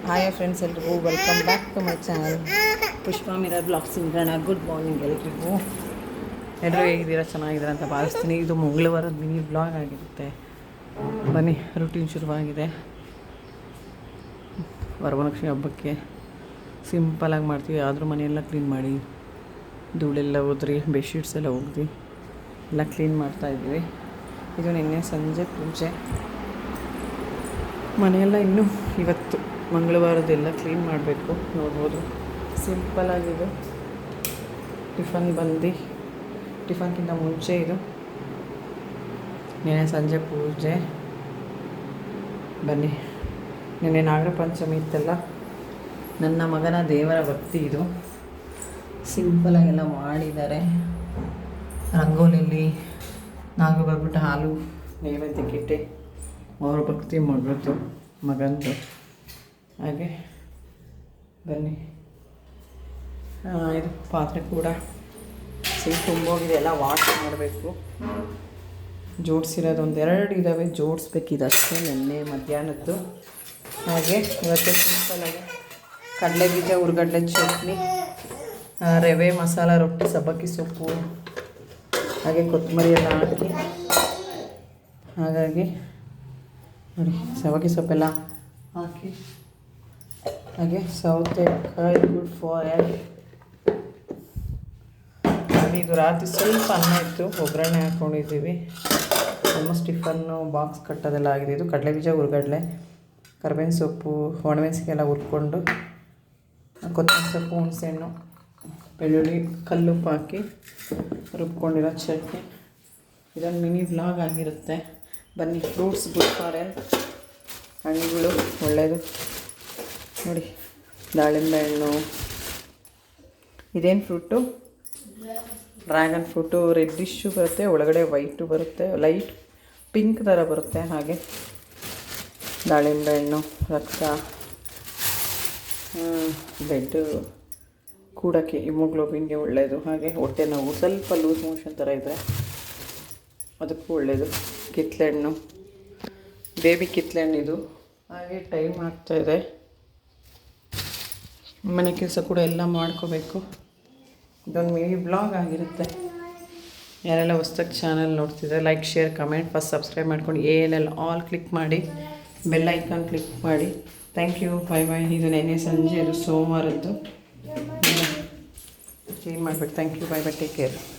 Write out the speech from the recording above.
Hi friends, ಎಲ್ರಿಗೂ welcome back to my channel Pushpa mirror blogs ಇಂದ್ರಣ. Good morning ಎಲ್ರಿಗೂ. ಎಲ್ಲರೂ ಹೇಗಿದ್ದೀರಾ? ಚೆನ್ನಾಗಿದ್ದೀರಾ ಅಂತ ಭಾವಿಸ್ತೀನಿ. ಇದು ಮಂಗಳವಾರದ ಮಿನಿ ಬ್ಲಾಗ್ ಆಗಿರುತ್ತೆ. ಬನ್ನಿ, ರೂಟೀನ್ ಶುರುವಾಗಿದೆ. ವರಮಹಾಲಕ್ಷ್ಮಿ ಹಬ್ಬಕ್ಕೆ ಸಿಂಪಲಾಗಿ ಮಾಡ್ತೀವಿ, ಆದರೂ ಮನೆಯೆಲ್ಲ ಕ್ಲೀನ್ ಮಾಡಿ ಧೂಳೆಲ್ಲ ಹೋದ್ರಿ, ಬೆಡ್ಶೀಟ್ಸ್ ಎಲ್ಲ ಹೋಗ್ದು ಎಲ್ಲ ಕ್ಲೀನ್ ಮಾಡ್ತಾಯಿದ್ವಿ. ಇದು ನಿನ್ನೆ ಸಂಜೆ ಪೂಜೆ. ಮನೆಯೆಲ್ಲ ಇನ್ನೂ ಇವತ್ತು ಮಂಗಳವಾರದೆಲ್ಲ ಕ್ಲೀನ್ ಮಾಡಬೇಕು. ನೋಡ್ಬೋದು ಸಿಂಪಲಾಗಿದು. ಟಿಫನ್ ಟಿಫನ್ಗಿಂತ ಮುಂಚೆ ಇದು ನೆನ್ನೆ ಸಂಜೆ ಪೂಜೆ. ಬನ್ನಿ, ನೆನ್ನೆ ನಾಗರ ಪಂಚಮಿ ಇತ್ತಲ್ಲ, ನನ್ನ ಮಗನ ದೇವರ ಭಕ್ತಿ ಇದು. ಸಿಂಪಲಾಗೆಲ್ಲ ಮಾಡಿದ್ದಾರೆ. ರಂಗೋಲಿಯಲ್ಲಿ ನಾಗರು ಬರ್ಬಿಟ್ಟು ಹಾಲು ನೈವೇದ್ಯಕ್ಕಿಟ್ಟೆ ಅವ್ರ ಭಕ್ತಿ ಮಗಂದು. ಹಾಗೆ ಬನ್ನಿ, ಇದು ಪಾತ್ರೆ ಕೂಡ ಸಿಂಕ್ ತುಂಬೋಗಿದೆ, ಎಲ್ಲ ವಾಶ್ ಮಾಡಬೇಕು. ಜೋಡಿಸಿರೋದು ಒಂದೆರಡು ಇದ್ದಾವೆ, ಜೋಡಿಸ್ಬೇಕಿದೆ ಅಷ್ಟೇ, ನೆನ್ನೆ ಮಧ್ಯಾಹ್ನದ್ದು. ಹಾಗೆ ಇವತ್ತು ಸಿಂಪಲಾಗಿ ಕಡಲೆ ಬೀಜ, ಹುರ್ಗಡ್ಲೆ ಚಟ್ನಿ, ರವೆ ಮಸಾಲ ರೊಟ್ಟಿ, ಸಬ್ಬಕ್ಕಿ ಸೊಪ್ಪು, ಹಾಗೆ ಕೊತ್ತಂಬರಿ ಎಲ್ಲ ಹಾಕಿ, ಹಾಗಾಗಿ ನೋಡಿ ಸಬ್ಬಕ್ಕಿ ಸೊಪ್ಪೆಲ್ಲ ಹಾಕಿ, ಹಾಗೆ ಸೌತೆಕಾಯಿ ಗುಡ್ ಫಾರ್ ಹೆಲ್ತ್. ಇದು ರಾತ್ರಿ ಸ್ವಲ್ಪ ಅನ್ನ ಇತ್ತು, ಒಗ್ಗರಣೆ ಹಾಕ್ಕೊಂಡಿದ್ದೀವಿ. ಆಲ್ಮೋಸ್ಟ್ ಟಿಫನ್ನು ಬಾಕ್ಸ್ ಕಟ್ಟೋದೆಲ್ಲ ಆಗಿದೆ. ಇದು ಕಡಲೆಬೀಜ, ಹುರ್ಗಡ್ಲೆ, ಕರ್ಬೇವಿನ ಸೊಪ್ಪು, ಒಣಮೆಣಸಿಗೆ ಎಲ್ಲ ಹುರ್ಕೊಂಡು, ಕೊತ್ತಂಬರಿ ಸೊಪ್ಪು, ಹುಣಸೆಹಣ್ಣು, ಬೆಳ್ಳುಳ್ಳಿ, ಕಲ್ಲುಪ್ಪು ಹಾಕಿ ರುಬ್ಕೊಂಡಿರೋ ಚಟ್ನಿ. ಇದೊಂದು ಮಿನಿ ವ್ಲಾಗ್ ಆಗಿರುತ್ತೆ. ಬನ್ನಿ, ಫ್ರೂಟ್ಸ್ ಗುಡ್ ಫಾರ್ ಹೆಲ್ತ್, ಹಣ್ಣುಗಳು ಒಳ್ಳೆಯದು. ನೋಡಿ, ದಾಳಿಂಬೆ ಹಣ್ಣು, ಇದೇನು ಫ್ರೂಟು? Dragon fruit. ರೆಡ್ಡಿಶ್ಶು ಬರುತ್ತೆ, ಒಳಗಡೆ ವೈಟು ಬರುತ್ತೆ, ಲೈಟ್ ಪಿಂಕ್ ಥರ ಬರುತ್ತೆ. ಹಾಗೆ ದಾಳಿಂಬೆ ಹಣ್ಣು, ರಕ್ತ, ಬ್ಲಡ್ ಕೂಡೋಕ್ಕೆ, ಹಿಮೋಗ್ಲೋಬಿನ್ಗೆ ಒಳ್ಳೆಯದು. ಹಾಗೆ ಹೊಟ್ಟೆ ನೋವು, ಸ್ವಲ್ಪ ಲೂಸ್ ಮೋಷನ್ ಥರ ಇದ್ದರೆ ಅದಕ್ಕೂ ಒಳ್ಳೆಯದು. ಕಿತ್ತಳೆಹಣ್ಣು, ಬೇಬಿ ಕಿತ್ತಳೆಹಣ್ಣು ಇದು. ಹಾಗೆ ಟೈಮ್ ಆಗ್ತಾಯಿದೆ, ಮನೆ ಕೆಲಸ ಕೂಡ ಎಲ್ಲ ಮಾಡ್ಕೋಬೇಕು. ಇದೊಂದು ಮಿನಿ ಬ್ಲಾಗ್ ಆಗಿರುತ್ತೆ. ಯಾರೆಲ್ಲ ಹೊಸ್ದಾಗಿ ಚಾನಲ್ ನೋಡ್ತಿದ್ರೆ like, share, comment, first subscribe ಮಾಡ್ಕೊಂಡು ALL ಆಲ್ ಕ್ಲಿಕ್ ಮಾಡಿ, ಬೆಲ್ ಐಕಾನ್ ಕ್ಲಿಕ್ ಮಾಡಿ. Thank you, bye bye. ಇದು ನೆನ್ನೆ ಸಂಜೆ, ಇದು ಸೋಮವಾರದ್ದು ಕ್ಲೀನ್ ಮಾಡಬೇಕು. Thank you, bye bye, take care.